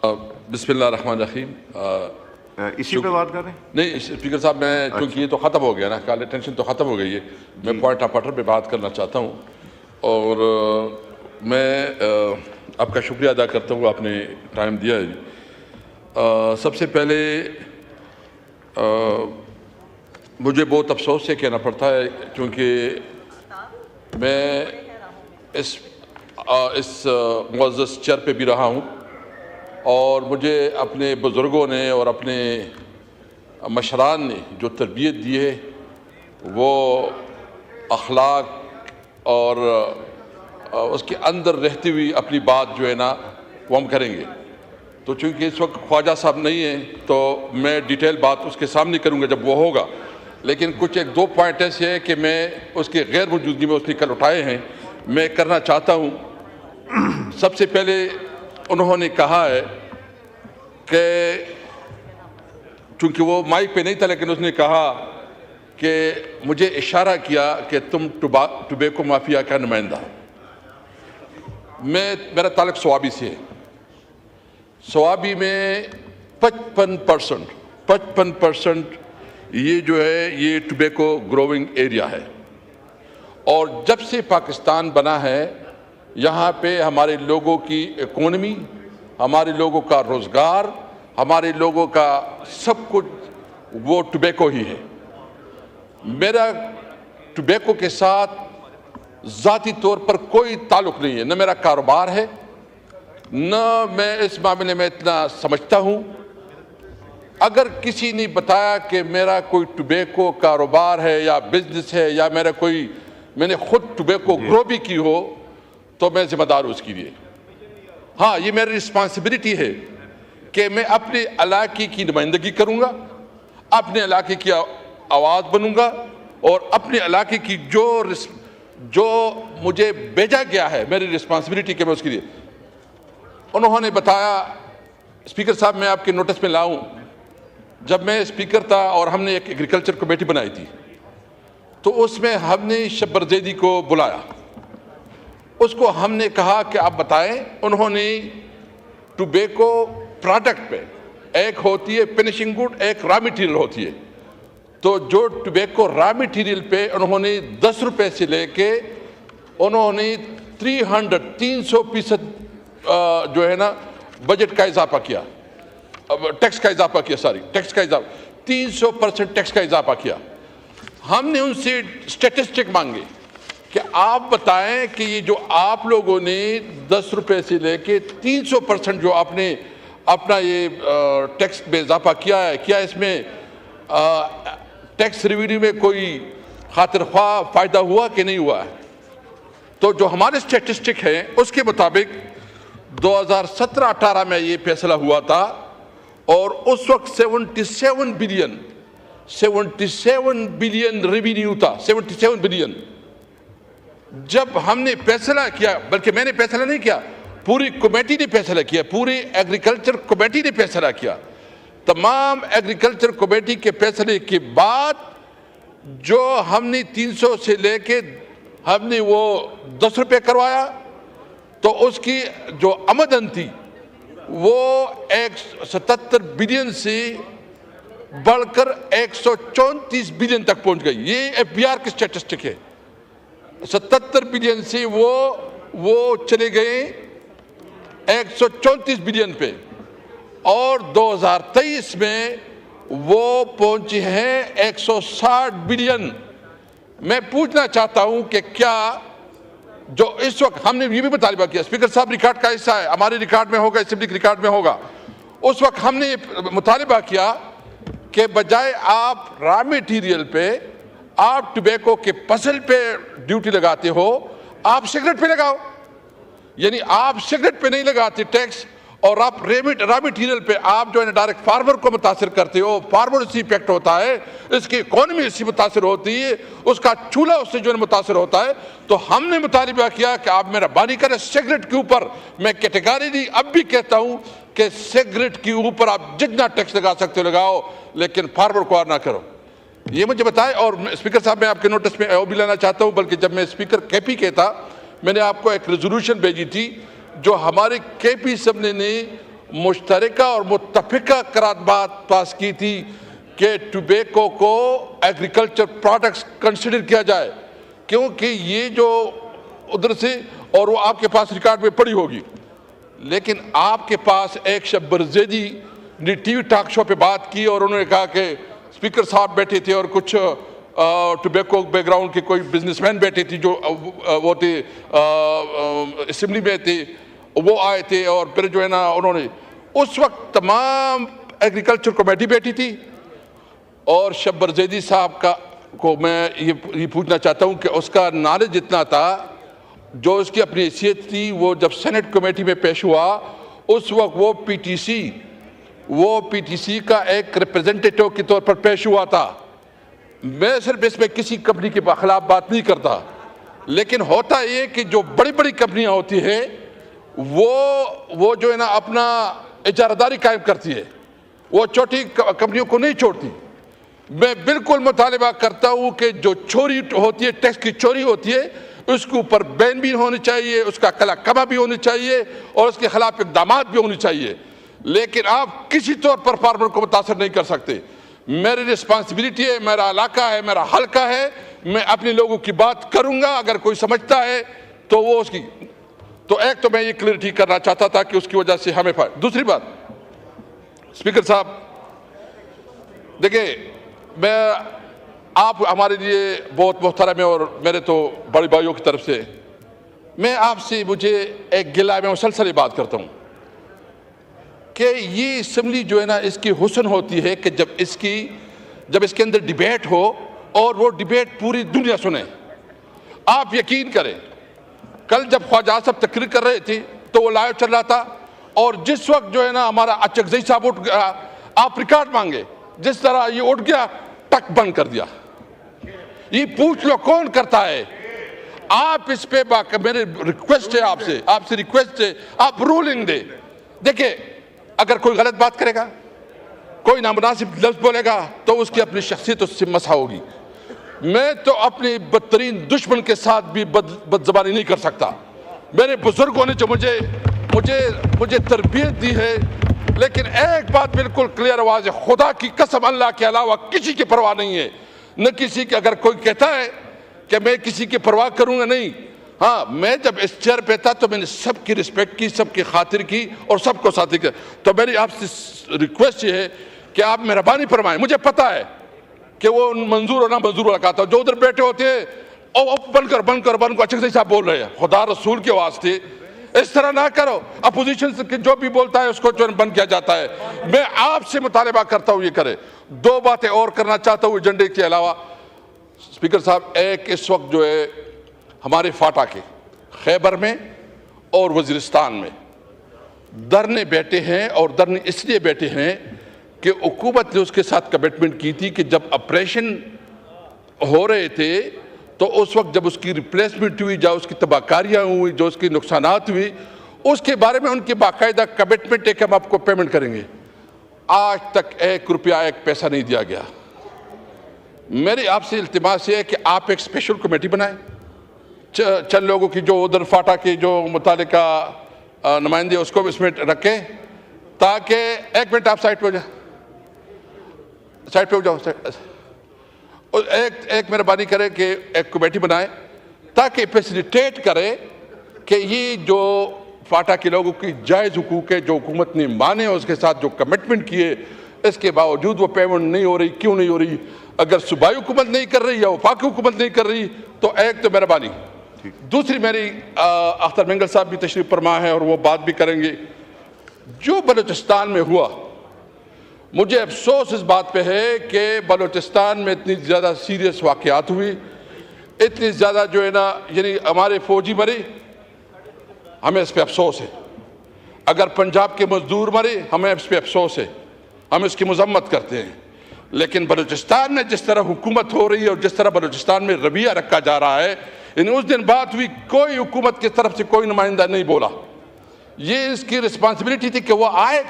بسم اللہ الرحمن الرحیم. اسی پہ بات کر رہے ہیں؟ نہیں اسپیکر صاحب، میں چونکہ یہ تو ختم ہو گیا نا، کال اٹینشن تو ختم ہو گئی ہے. میں پوائنٹ آف آرڈر پہ بات کرنا چاہتا ہوں، اور میں آپ کا شکریہ ادا کرتا ہوں، آپ نے ٹائم دیا ہے. سب سے پہلے مجھے بہت افسوس سے کہنا پڑتا ہے، کیونکہ میں اس معزز چیئر پہ بھی رہا ہوں، اور مجھے اپنے بزرگوں نے اور اپنے مشران نے جو تربیت دی ہے، وہ اخلاق اور اس کے اندر رہتی ہوئی اپنی بات جو ہے نا وہ ہم کریں گے. تو چونکہ اس وقت خواجہ صاحب نہیں ہیں تو میں ڈیٹیل بات اس کے سامنے کروں گا جب وہ ہوگا، لیکن کچھ ایک دو پوائنٹ ایسے ہیں کہ میں اس کے غیر موجودگی میں اس نے کل اٹھائے ہیں، میں کرنا چاہتا ہوں. سب سے پہلے انہوں نے کہا ہے کہ چونکہ وہ مائک پہ نہیں تھا، لیکن اس نے کہا کہ مجھے اشارہ کیا کہ تم ٹوبیکو مافیا کا نمائندہ. میرا تعلق سوابی سے ہے. سوابی میں 55% یہ جو ہے یہ ٹوبیکو گروونگ ایریا ہے، اور جب سے پاکستان بنا ہے یہاں پہ ہمارے لوگوں کی اکانومی، ہمارے لوگوں کا روزگار، ہمارے لوگوں کا سب کچھ وہ ٹوبیکو ہی ہے. میرا ٹوبیکو کے ساتھ ذاتی طور پر کوئی تعلق نہیں ہے، نہ میرا کاروبار ہے، نہ میں اس معاملے میں اتنا سمجھتا ہوں. اگر کسی نے بتایا کہ میرا کوئی ٹوبیکو کاروبار ہے یا بزنس ہے یا میں نے خود ٹوبیکو گرو بھی کی ہو تو میں ذمہ دار ہوں اس کے لیے. ہاں، یہ میری رسپانسبلٹی ہے کہ میں اپنے علاقے کی نمائندگی کروں گا، اپنے علاقے کی آواز بنوں گا، اور اپنے علاقے کی جو مجھے بھیجا گیا ہے میری رسپانسبلٹی کہ میں اس کے لیے. انہوں نے بتایا، اسپیکر صاحب میں آپ کے نوٹس میں لاؤں، جب میں اسپیکر تھا اور ہم نے ایک ایگریکلچر کمیٹی بنائی تھی تو اس میں ہم نے شبر زیدی کو بلایا. اس کو ہم نے کہا کہ آپ بتائیں. انہوں نے ٹوبیکو پروڈکٹ پہ، ایک ہوتی ہے فنشنگ گڈ، ایک را میٹیریل ہوتی ہے، تو جو ٹوبیکو را میٹیریل پہ انہوں نے 10 روپے سے لے کے انہوں نے 300% جو ہے نا بجٹ کا اضافہ کیا، ٹیکس کا اضافہ کیا، 300% ٹیکس کا اضافہ کیا. ہم نے ان سے سٹیٹسٹک مانگے کہ آپ بتائیں کہ یہ جو آپ لوگوں نے 10 روپے سے لے کے 300% جو آپ نے اپنا یہ ٹیکس میں اضافہ کیا ہے، کیا اس میں ٹیکس ریوینیو میں کوئی خاطر خواہ فائدہ ہوا کہ نہیں ہوا ہے؟ تو جو ہمارے سٹیٹسٹک ہیں اس کے مطابق 2017-18 میں یہ فیصلہ ہوا تھا، اور اس وقت 77 بلین ریوینیو تھا. 77 بلین. جب ہم نے فیصلہ کیا، بلکہ میں نے فیصلہ نہیں کیا، پوری کمیٹی نے فیصلہ کیا، پوری ایگریکلچر کمیٹی نے فیصلہ کیا. تمام ایگریکلچر کمیٹی کے فیصلے کے بعد جو ہم نے 300 سے لے کے ہم نے وہ 10 روپے کروایا، تو اس کی جو آمدن تھی وہ 77 بلین سے بڑھ کر 134 بلین تک پہنچ گئی. یہ ایف بی آر کی سٹیٹسٹک ہے. 77 بلین سے وہ چلے گئے 134 بلین پہ، اور 2023 میں وہ پہنچے ہیں 160 بلین. میں پوچھنا چاہتا ہوں کہ کیا جو اس وقت ہم نے یہ بھی مطالبہ کیا، اسپیکر صاحب ریکارڈ کا حصہ ہے، ہمارے ریکارڈ میں ہوگا، اسمبلی کے ریکارڈ میں ہوگا. اس وقت ہم نے یہ مطالبہ کیا کہ بجائے آپ را میٹیریل پہ، آپ ٹوبیکو کے فصل پہ ڈیوٹی لگاتے ہو، آپ سگریٹ پہ لگاؤ. یعنی آپ سگریٹ پہ نہیں لگاتے ٹیکس، اور آپ را میٹیریل پہ آپ جو ہے ڈائریکٹ فارمر کو متاثر کرتے ہو. فارمر اس سے افیکٹ ہوتا ہے، اس کی اکانومی اس سے متاثر ہوتی ہے، اس کا چولہا اس سے جو ہے متاثر ہوتا ہے. تو ہم نے مطالبہ کیا کہ آپ میرا بانی کریں سگریٹ کے اوپر. میں کیٹیگری اب بھی کہتا ہوں کہ سگریٹ کے اوپر آپ جتنا ٹیکس لگا سکتے ہو لگاؤ، لیکن فارمر کو نہ کرو. یہ مجھے بتائے. اور اسپیکر صاحب میں آپ کے نوٹس میں وہ بھی لینا چاہتا ہوں، بلکہ جب میں اسپیکر کے پی کے تھا میں نے آپ کو ایک ریزولوشن بھیجی تھی جو ہمارے کے پی اسمبلی نے مشترکہ اور متفقہ قرارداد پاس کی تھی کہ ٹوبیکو کو ایگریکلچر پروڈکٹس کنسیڈر کیا جائے، کیونکہ یہ جو ادھر سے، اور وہ آپ کے پاس ریکارڈ میں پڑی ہوگی، لیکن آپ کے پاس ایک شبر زیدی نے ٹی وی ٹاک شو پہ بات کی اور انہوں نے کہا کہ اسپیکر صاحب بیٹھے تھے اور کچھ ٹوبیکو بیک گراؤنڈ کے کوئی بزنس مین بیٹھے تھے جو وہ تھے اسمبلی میں تھے، وہ آئے تھے، اور پھر جو ہے نا انہوں نے اس وقت تمام ایگریکلچر کمیٹی بیٹھی تھی، اور شبر زیدی صاحب کو میں یہ پوچھنا چاہتا ہوں کہ اس کا نالج اتنا تھا، جو اس کی اپنی حیثیت تھی، وہ جب سینٹ کمیٹی میں پیش ہوا اس وقت وہ پی ٹی سی کا ایک ریپریزنٹیٹیو کے طور پر پیش ہوا تھا۔ میں صرف اس میں کسی کمپنی کے خلاف بات نہیں کرتا، لیکن ہوتا یہ کہ جو بڑی بڑی کمپنیاں ہوتی ہیں وہ جو ہے نا اپنا اجارہ داری قائم کرتی ہے، وہ چھوٹی کمپنیوں کو نہیں چھوڑتی۔ میں بالکل مطالبہ کرتا ہوں کہ جو چوری ہوتی ہے، ٹیکس کی چوری ہوتی ہے، اس کے اوپر بین بھی ہونی چاہیے، اس کا کلا کما بھی ہونی چاہیے، اور اس کے خلاف اقدامات بھی ہونی چاہیے، لیکن آپ کسی طور پر فارمر کو متاثر نہیں کر سکتے۔ میری رسپانسبلٹی ہے، میرا علاقہ ہے، میرا حلقہ ہے، میں اپنے لوگوں کی بات کروں گا، اگر کوئی سمجھتا ہے تو وہ اس کی، تو ایک تو میں یہ کلیئرٹی کرنا چاہتا تھا کہ اس کی وجہ سے ہمیں فائدہ۔ دوسری بات، اسپیکر صاحب دیکھیں، آپ ہمارے لیے بہت محترم ہیں، اور میرے تو بڑے بھائیوں کی طرف سے میں آپ سے، مجھے ایک گلہ ہے، میں مسلسل بات کرتا ہوں کہ یہ اسمبلی جو ہے نا، اس کی حسن ہوتی ہے کہ جب اس کے اندر ڈیبیٹ ہو اور وہ ڈیبیٹ پوری دنیا سنے۔ آپ یقین کریں، کل جب خواجہ صاحب تقریر کر رہے تھے تو وہ لائیو چل رہا تھا، اور جس وقت جو ہے نا ہمارا اچکزئی صاحب اٹھ گیا، آپ ریکارڈ مانگے، جس طرح یہ اٹھ گیا ٹک بند کر دیا۔ یہ پوچھ لو کون کرتا ہے؟ آپ اس پہ میرے ریکویسٹ ہے، آپ سے ریکویسٹ ہے، آپ رولنگ دے۔ دیکھیں، اگر کوئی غلط بات کرے گا، کوئی نامناسب لفظ بولے گا، تو اس کی اپنی شخصیت اس سے مسح ہوگی۔ میں تو اپنے بدترین دشمن کے ساتھ بھی بد زبانی نہیں کر سکتا۔ میرے بزرگوں نے جو مجھے تربیت دی ہے، لیکن ایک بات بالکل کلیئر آواز ہے، خدا کی قسم اللہ کے علاوہ کسی کی پرواہ نہیں ہے، نہ کسی کی۔ اگر کوئی کہتا ہے کہ میں کسی کی پرواہ کروں گا، نہیں۔ ہاں، میں جب اس چیئر پہ تھا تو میں نے سب کی رسپیکٹ کی، سب کی خاطر کی، اور سب کو ساتھی کیا۔ تو میری آپ سے ریکویسٹ یہ ہے کہ آپ مہربانی فرمائیں۔ مجھے پتا ہے کہ وہ منظور اور نہ منظور لگاتا، جو ادھر بیٹھے ہوتے ہیں بند کر اچھے صاحب بول رہے ہیں، خدا رسول کے واسطے اس طرح نہ کرو۔ اپوزیشن سے جو بھی بولتا ہے اس کو جو بند کیا جاتا ہے۔ میں آپ سے مطالبہ کرتا ہوں یہ کرے۔ دو باتیں اور کرنا چاہتا ہوں ایجنڈے کے علاوہ، اسپیکر صاحب۔ ایک، اس وقت جو ہے ہمارے فاٹا کے خیبر میں اور وزیرستان میں دھرنے بیٹھے ہیں، اور دھرنے اس لیے بیٹھے ہیں کہ حکومت نے اس کے ساتھ کمٹمنٹ کی تھی کہ جب آپریشن ہو رہے تھے تو اس وقت جب اس کی ریپلیسمنٹ ہوئی، جو اس کی تباہ کاریاں ہوئی، جو اس کی نقصانات ہوئی، اس کے بارے میں ان کی باقاعدہ کمٹمنٹ ہے کہ ہم آپ کو پیمنٹ کریں گے۔ آج تک 1 روپیہ 1 پیسہ نہیں دیا گیا۔ میری آپ سے التماس یہ ہے کہ آپ ایک اسپیشل کمیٹی بنائیں، چند لوگوں کی جو ادھر فاٹا کے جو متعلقہ نمائندے اس کو اس میں رکھیں، تاکہ 1 منٹ آپ سائٹ پہ ہو جائیں، سائٹ پہ ہو جاؤ، ایک مہربانی کرے کہ ایک کمیٹی بنائے تاکہ فیسیلیٹیٹ کرے کہ یہ جو فاٹا کے لوگوں کی جائز حقوق ہے، جو حکومت نے مانے اس کے ساتھ جو کمٹمنٹ کیے، اس کے باوجود وہ پیمنٹ نہیں ہو رہی۔ کیوں نہیں ہو رہی؟ اگر صوبائی حکومت نہیں کر رہی یا وفاقی حکومت نہیں کر رہی تو ایک تو مہربانی۔ دوسری، میری اختر مینگل صاحب بھی تشریف فرما ہے اور وہ بات بھی کریں گے۔ جو بلوچستان میں ہوا، مجھے افسوس اس بات پہ ہے کہ بلوچستان میں اتنی زیادہ سیریس واقعات ہوئی، اتنی زیادہ جو ہے نا، یعنی ہمارے فوجی مرے، ہمیں اس پہ افسوس ہے۔ اگر پنجاب کے مزدور مرے، ہمیں اس پہ افسوس ہے، ہم اس کی مذمت کرتے ہیں۔ لیکن بلوچستان میں جس طرح حکومت ہو رہی ہے اور جس طرح بلوچستان میں رویہ رکھا جا رہا ہے، یعنی اس دن بات ہوئی، کوئی حکومت کی طرف سے کوئی نمائندہ نہیں بولا۔ یہ اس کی رسپانسبلٹی تھی کہ وہ آئے،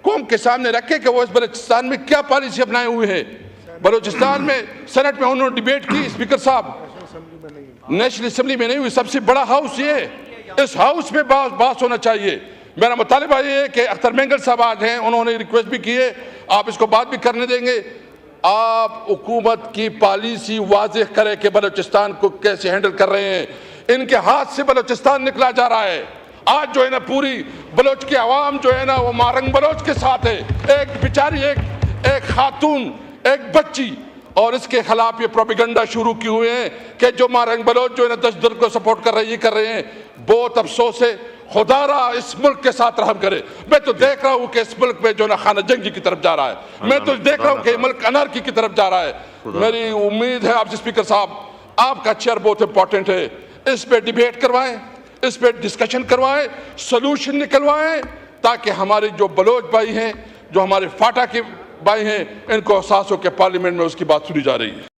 قوم کے سامنے رکھے کہ وہ اس بلوچستان میں کیا پالیسی اپنائے ہوئے ہیں۔ بلوچستان میں سینٹ میں انہوں نے ڈیبیٹ کی، اسپیکر صاحب، نیشنل اسمبلی میں نہیں ہوئی۔ سب سے بڑا ہاؤس یہ ہے، اس ہاؤس میں بات ہونا چاہیے۔ میرا مطالبہ یہ ہے کہ اختر مینگل صاحب آج ہیں, انہوں نے ریکویسٹ بھی کی ہے, آپ اس کو بات بھی کرنے دیں گے. آپ حکومت کی پالیسی واضح کرے کہ بلوچستان کو کیسے ہینڈل کر رہے ہیں. ان کے ہاتھ سے بلوچستان نکلا جا رہا ہے. آج جو ہے نا پوری بلوچ کی عوام جو ہے نا وہ مارنگ بلوچ کے ساتھ ہے. ایک بیچاری ایک خاتون, ایک بچی, اور اس کے خلاف یہ پروپیگنڈا شروع کی ہوئے ہیں کہ جو مارنگ بلوچ جو ہے نا تشدد کو سپورٹ کر رہے ہیں, یہ کر رہے ہیں. بہت افسوس ہے, خدا را اس ملک کے ساتھ رحم کرے. میں تو دیکھ رہا ہوں کہ اس ملک میں جو نا خانہ جنگی کی طرف جا رہا ہے. میں تو دیکھ رہا ہوں کہ ملک انارکی کی طرف جا رہا ہے. میری امید ہے آپ سے اسپیکر صاحب, آپ کا چیئر بہت امپورٹنٹ ہے, اس پہ ڈیبیٹ کروائیں, اس پہ ڈسکشن کروائیں, سلوشن نکلوائیں, تاکہ ہمارے جو بلوچ بھائی ہیں, جو ہمارے فاٹا کے بھائی ہیں, ان کو احساس ہو کہ پارلیمنٹ میں اس کی بات سنی جا رہی ہے.